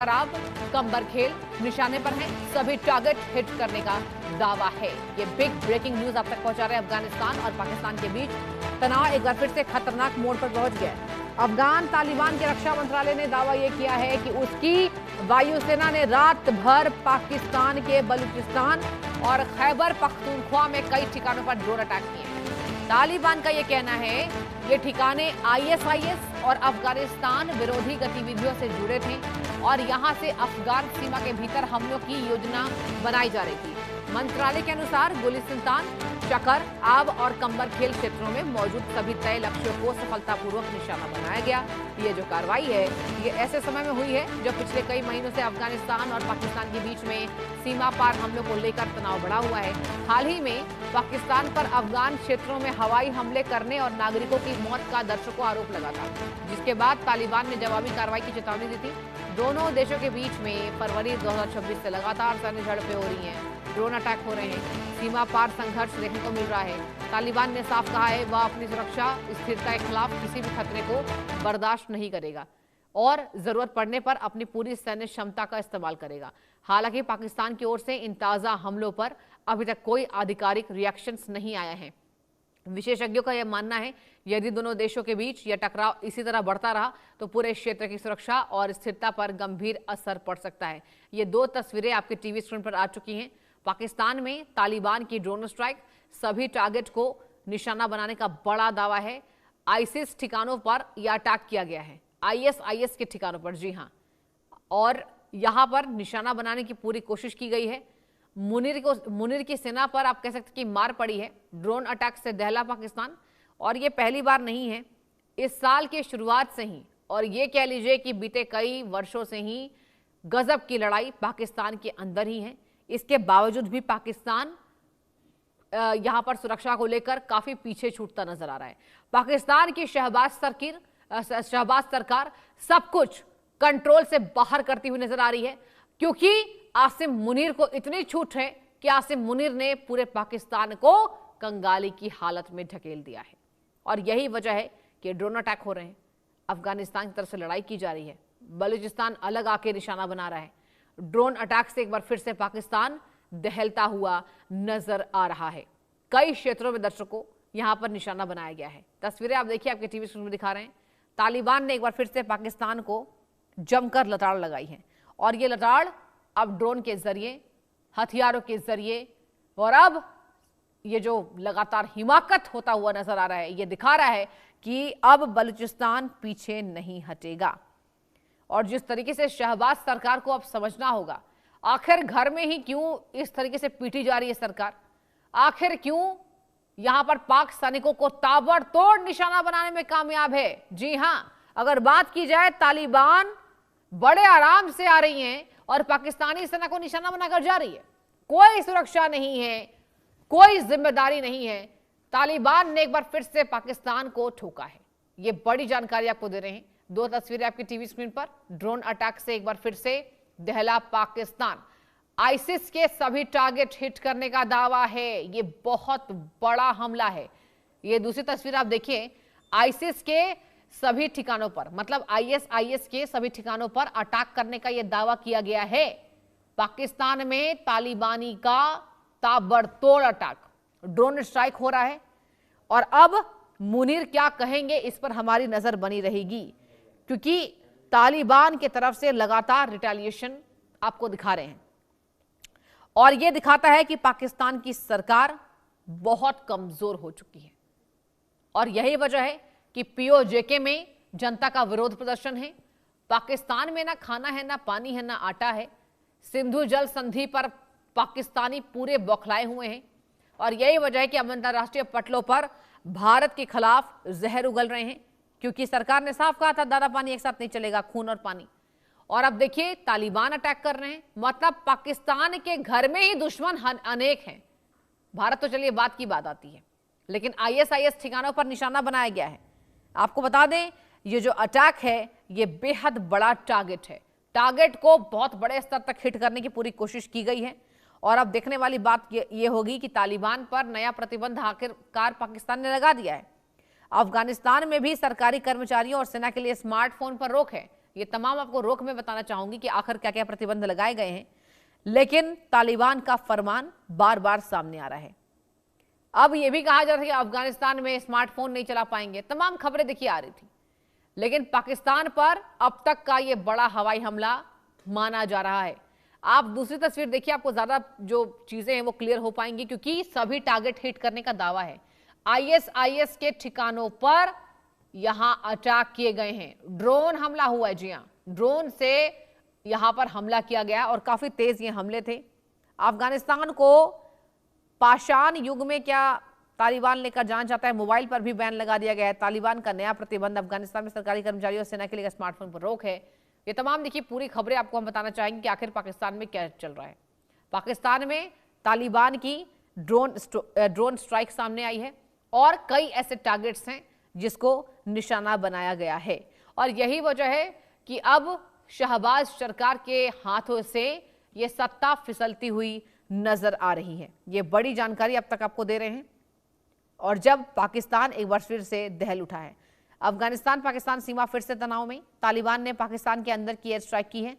खराब कंबर खेल निशाने पर हैं, सभी टारगेट हिट करने का दावा है। ये बिग ब्रेकिंग न्यूज आप तक पहुंचा रहे हैं। अफगानिस्तान और पाकिस्तान के बीच तनाव एक बार फिर से खतरनाक मोड़ पर पहुंच गया है। अफगान तालिबान के रक्षा मंत्रालय ने दावा यह किया है कि उसकी वायुसेना ने रात भर पाकिस्तान के बलूचिस्तान और खैबर पख्तूनख्वा में कई ठिकानों पर ड्रोन अटैक किए। तालिबान का यह कहना है ये ठिकाने आईएसआईएस और अफगानिस्तान विरोधी गतिविधियों से जुड़े थे और यहां से अफगान सीमा के भीतर हमलों की योजना बनाई जा रही थी। मंत्रालय के अनुसार गुलिस्तान, चकर, आब और कंबर खेल क्षेत्रों में मौजूद सभी तय लक्ष्यों को सफलतापूर्वक निशाना बनाया गया। ये जो कार्रवाई है ये ऐसे समय में हुई है जब पिछले कई महीनों से अफगानिस्तान और पाकिस्तान के बीच में सीमा पार हमलों को लेकर तनाव बढ़ा हुआ है। हाल ही में पाकिस्तान पर अफगान क्षेत्रों में हवाई हमले करने और नागरिकों की मौत का दर्शकों आरोप लगा था, जिसके बाद तालिबान ने जवाबी कार्रवाई की चेतावनी दी थी। दोनों देशों के बीच में फरवरी 2026 से लगातार सैन्य झड़पें हो रही हैं, ड्रोन अटैक हो रहे हैं, सीमा पार संघर्ष देखने को मिल रहा है। तालिबान ने साफ कहा है वह अपनी सुरक्षा स्थिरता के खिलाफ किसी भी खतरे को बर्दाश्त नहीं करेगा और जरूरत पड़ने पर अपनी पूरी सैन्य क्षमता का इस्तेमाल करेगा। हालांकि पाकिस्तान की ओर से इन ताजा हमलों पर अभी तक कोई आधिकारिक रिएक्शंस नहीं आया है। विशेषज्ञों का यह मानना है यदि दोनों देशों के बीच यह टकराव इसी तरह बढ़ता रहा तो पूरे क्षेत्र की सुरक्षा और स्थिरता पर गंभीर असर पड़ सकता है। ये दो तस्वीरें आपके टीवी स्क्रीन पर आ चुकी हैं। पाकिस्तान में तालिबान की ड्रोन स्ट्राइक, सभी टारगेट को निशाना बनाने का बड़ा दावा है। आईसिस ठिकानों पर यह अटैक किया गया है, आईएसआईएस के ठिकानों पर, जी हां, और यहां पर निशाना बनाने की पूरी कोशिश की गई है। मुनीर की सेना पर आप कह सकते कि मार पड़ी है ड्रोन अटैक से दहला पाकिस्तान, और ये पहली बार नहीं है, इस साल के शुरुआत से ही, और ये कह लीजिए कि बीते कई वर्षों से ही गजब की लड़ाई पाकिस्तान के अंदर ही है। इसके बावजूद भी पाकिस्तान यहां पर सुरक्षा को लेकर काफी पीछे छूटता नजर आ रहा है। पाकिस्तान की शहबाज सरकार सब कुछ कंट्रोल से बाहर करती हुई नजर आ रही है, क्योंकि आसिम मुनीर को इतनी छूट है कि आसिम मुनीर ने पूरे पाकिस्तान को कंगाली की हालत में ढकेल दिया है। और यही वजह है कि ड्रोन अटैक हो रहे हैं, अफगानिस्तान की तरफ से लड़ाई की जा रही है, बलूचिस्तान अलग आके निशाना बना रहा है। ड्रोन अटैक से एक बार फिर से पाकिस्तान दहलता हुआ नजर आ रहा है। कई क्षेत्रों में दर्शकों यहां पर निशाना बनाया गया है। तस्वीरें आप देखिए, आपके टीवी स्क्रीन में दिखा रहे हैं। तालिबान ने एक बार फिर से पाकिस्तान को जमकर लताड़ लगाई है, और ये लताड़ अब ड्रोन के जरिए, हथियारों के जरिए, और अब ये जो लगातार हिमाकत होता हुआ नजर आ रहा है, ये दिखा रहा है कि अब बलूचिस्तान पीछे नहीं हटेगा। और जिस तरीके से शहबाज सरकार को अब समझना होगा, आखिर घर में ही क्यों इस तरीके से पीटी जा रही है सरकार, आखिर क्यों यहां पर पाक सैनिकों को ताबड़तोड़ निशाना बनाने में कामयाब है। जी हां, अगर बात की जाए, तालिबान बड़े आराम से आ रही हैं और पाकिस्तानी सेना को निशाना बनाकर जा रही है। कोई सुरक्षा नहीं है, कोई जिम्मेदारी नहीं है। तालिबान ने एक बार फिर से पाकिस्तान को ठोका है। ये बड़ी जानकारी आपको दे रहे हैं। दो तस्वीरें आपकी टीवी स्क्रीन पर। ड्रोन अटैक से एक बार फिर से दहला पाकिस्तान। आईसिस के सभी टारगेट हिट करने का दावा है। ये बहुत बड़ा हमला है। ये दूसरी तस्वीर आप देखिए, आईसिस के सभी ठिकानों पर, मतलब आईएसआईएस के सभी ठिकानों पर अटैक करने का यह दावा किया गया है। पाकिस्तान में तालिबानी का ताबड़तोड़ अटैक, ड्रोन स्ट्राइक हो रहा है, और अब मुनीर क्या कहेंगे इस पर हमारी नजर बनी रहेगी, क्योंकि तालिबान की तरफ से लगातार रिटेलिएशन आपको दिखा रहे हैं, और यह दिखाता है कि पाकिस्तान की सरकार बहुत कमजोर हो चुकी है। और यही वजह है कि पीओजेके में जनता का विरोध प्रदर्शन है। पाकिस्तान में ना खाना है, ना पानी है, ना आटा है। सिंधु जल संधि पर पाकिस्तानी पूरे बौखलाए हुए हैं, और यही वजह है कि अंतरराष्ट्रीय पटलों पर भारत के खिलाफ जहर उगल रहे हैं, क्योंकि सरकार ने साफ कहा था दाना पानी एक साथ नहीं चलेगा, खून और पानी। और अब देखिए तालिबान अटैक कर रहे हैं, मतलब पाकिस्तान के घर में ही दुश्मन अनेक हैं। भारत तो चलिए बात की बात आती है, लेकिन आईएसआईएस ठिकानों पर निशाना बनाया गया है। आपको बता दें, ये जो अटैक है ये बेहद बड़ा टारगेट है। टारगेट को बहुत बड़े स्तर तक हिट करने की पूरी कोशिश की गई है, और अब देखने वाली बात ये होगी कि तालिबान पर नया प्रतिबंध आखिरकार पाकिस्तान ने लगा दिया है। अफगानिस्तान में भी सरकारी कर्मचारियों और सेना के लिए स्मार्टफोन पर रोक है। ये तमाम आपको रोक में बताना चाहूंगी कि आखिर क्या क्या प्रतिबंध लगाए गए हैं, लेकिन तालिबान का फरमान बार बार सामने आ रहा है। अब यह भी कहा जा रहा है कि अफगानिस्तान में स्मार्टफोन नहीं चला पाएंगे, तमाम खबरें देखिए आ रही थी, लेकिन पाकिस्तान पर अब तक का यह बड़ा हवाई हमला माना जा रहा है। आप दूसरी तस्वीर देखिए, आपको ज्यादा जो चीजें हैं वो क्लियर हो पाएंगी, क्योंकि सभी टारगेट हिट करने का दावा है। आईएसआईएस के ठिकानों पर यहां अटैक किए गए हैं, ड्रोन हमला हुआ है। जी हां, ड्रोन से यहां पर हमला किया गया और काफी तेज ये हमले थे। अफगानिस्तान को पाषाण युग में क्या तालिबान लेकर जाना चाहता है, मोबाइल पर भी बैन लगा दिया गया है। तालिबान का नया प्रतिबंध, अफगानिस्तान में सरकारी कर्मचारियों और सेना के लिए स्मार्टफोन पर रोक है। ये तमाम देखिए पूरी खबरें आपको हम बताना चाहेंगे कि आखिर पाकिस्तान में क्या चल रहा है। पाकिस्तान में तालिबान की ड्रोन स्ट्राइक सामने आई है और कई ऐसे टारगेट्स हैं जिसको निशाना बनाया गया है, और यही वजह है कि अब शहबाज सरकार के हाथों से ये सत्ता फिसलती हुई नजर आ रही है। ये बड़ी जानकारी अब तक आपको दे रहे हैं, और जब पाकिस्तान एक बार फिर से दहल उठा है। अफगानिस्तान पाकिस्तान सीमा फिर से तनाव में, तालिबान ने पाकिस्तान के अंदर की एयर स्ट्राइक की है,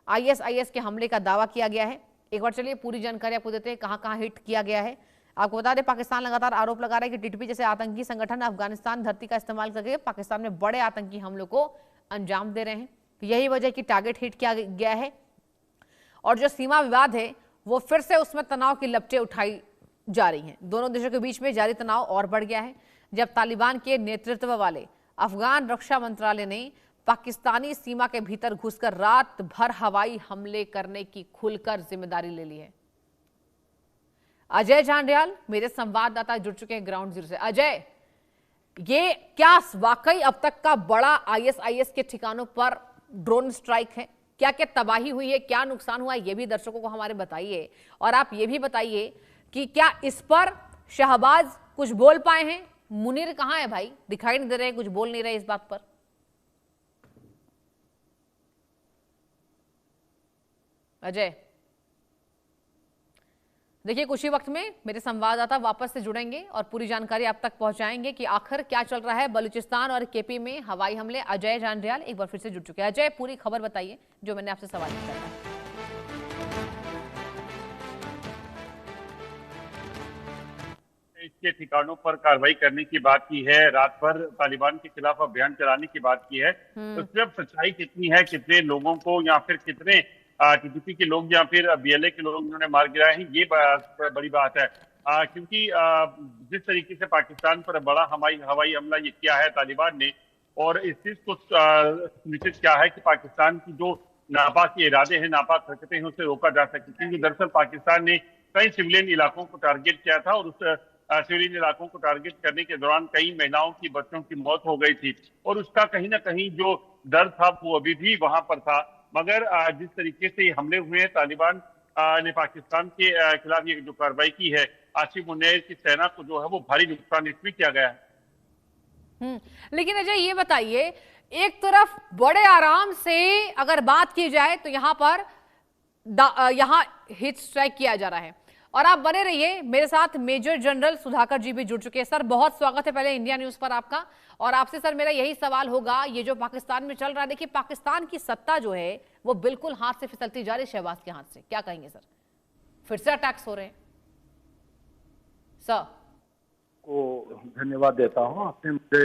आईएसआईएस के हमले का दावा किया गया है। एक बार चलिए पूरी जानकारी आपको देते हैं कहां कहां हिट किया गया है। आपको बता दें, पाकिस्तान लगातार आरोप लगा रहा है कि टीटीपी जैसे आतंकी संगठन अफगानिस्तान धरती का इस्तेमाल करके पाकिस्तान में बड़े आतंकी हमलों को अंजाम दे रहे हैं। यही वजह कि टारगेट हिट किया गया है, और जो सीमा विवाद है वो फिर से उसमें तनाव की लपटें उठाई जा रही हैं। दोनों देशों के बीच में जारी तनाव और बढ़ गया है जब तालिबान के नेतृत्व वाले अफगान रक्षा मंत्रालय ने पाकिस्तानी सीमा के भीतर घुसकर रात भर हवाई हमले करने की खुलकर जिम्मेदारी ले ली है। अजय झांडियाल मेरे संवाददाता जुड़ चुके हैं ग्राउंड जीरो से। अजय, ये क्या वाकई अब तक का बड़ा आईएसआईएस के ठिकानों पर ड्रोन स्ट्राइक है? क्या क्या तबाही हुई है, क्या नुकसान हुआ है, ये भी दर्शकों को हमारे बताइए। और आप ये भी बताइए कि क्या इस पर शहबाज कुछ बोल पाए हैं? मुनीर कहां है भाई, दिखाई नहीं दे रहे, कुछ बोल नहीं रहे इस बात पर। अजय, देखिए कुछ ही वक्त में मेरे संवाददाता वापस से जुड़ेंगे और पूरी जानकारी आप तक पहुंचाएंगे कि आखिर क्या चल रहा है बलूचिस्तान और केपी में हवाई हमले। अजय झांडियाल एक बार फिर से जुड़ चुके हैं। अजय, पूरी खबर बताइए जो मैंने आपसे सवाल किया था। इसके ठिकानों पर कार्रवाई करने की बात की है, रात भर तालिबान के खिलाफ अभियान चलाने की बात की है। तो सिर्फ सच्चाई कितनी है, कितने लोगों को या फिर कितने टीटीपी के लोग या फिर बीएलए के लोग उन्होंने मार गिराए हैं, ये बड़ी बात है। क्योंकि जिस तरीके से पाकिस्तान पर बड़ा हवाई हमला ये किया है तालिबान ने, और इस चीज को सुनिश्चित किया है कि पाकिस्तान की जो नापाक इरादे हैं, नापाक हरकतें हैं, उसे रोका जा सके। क्योंकि दरअसल पाकिस्तान ने कई सिविलियन इलाकों को टारगेट किया था, और उस सिविलियन इलाकों को टारगेट करने के दौरान कई महिलाओं की, बच्चों की मौत हो गई थी, और उसका कहीं ना कहीं जो डर था वो अभी भी वहां पर था। मगर जिस तरीके से हमले हुए हैं, तालिबान ने पाकिस्तान के खिलाफ ये जो कार्रवाई की है, आसिम मुनीर की सेना को जो है वो भारी नुकसान इसमें किया गया है। लेकिन अजय ये बताइए, एक तरफ बड़े आराम से अगर बात की जाए तो यहां पर यहां हिट स्ट्राइक किया जा रहा है, और आप बने रहिए मेरे साथ। मेजर जनरल सुधाकर जी भी जुड़ चुके हैं। सर बहुत स्वागत है पहले इंडिया न्यूज पर आपका। और आपसे सर मेरा यही सवाल होगा, ये जो पाकिस्तान में चल रहा है, देखिए पाकिस्तान की सत्ता जो है वो बिल्कुल हाथ से फिसलती जा रही है शहबाज के हाथ से, क्या कहेंगे सर? फिर से अटैक्स हो रहे हैं सर। को धन्यवाद देता हूं, आपने मुझे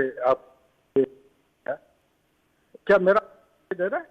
क्या मेरा दे रहा है?